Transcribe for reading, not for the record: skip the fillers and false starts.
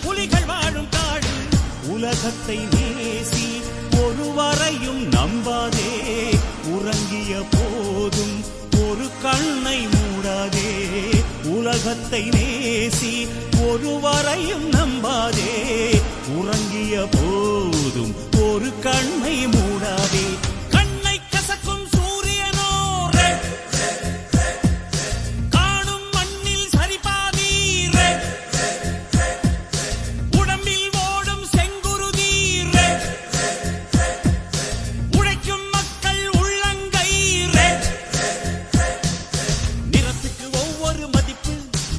புலிகள் வாழும் காடு. உலகத்தை நேசி ஒருவரையும் நம்பாதே, உறங்கிய போதும் ஒரு கண்ணை மூடாதே. உலகத்தை நேசி ஒருவரையும் நம்பாதே, உறங்கிய போதும் ஒரு கண்ணை மூடாதே.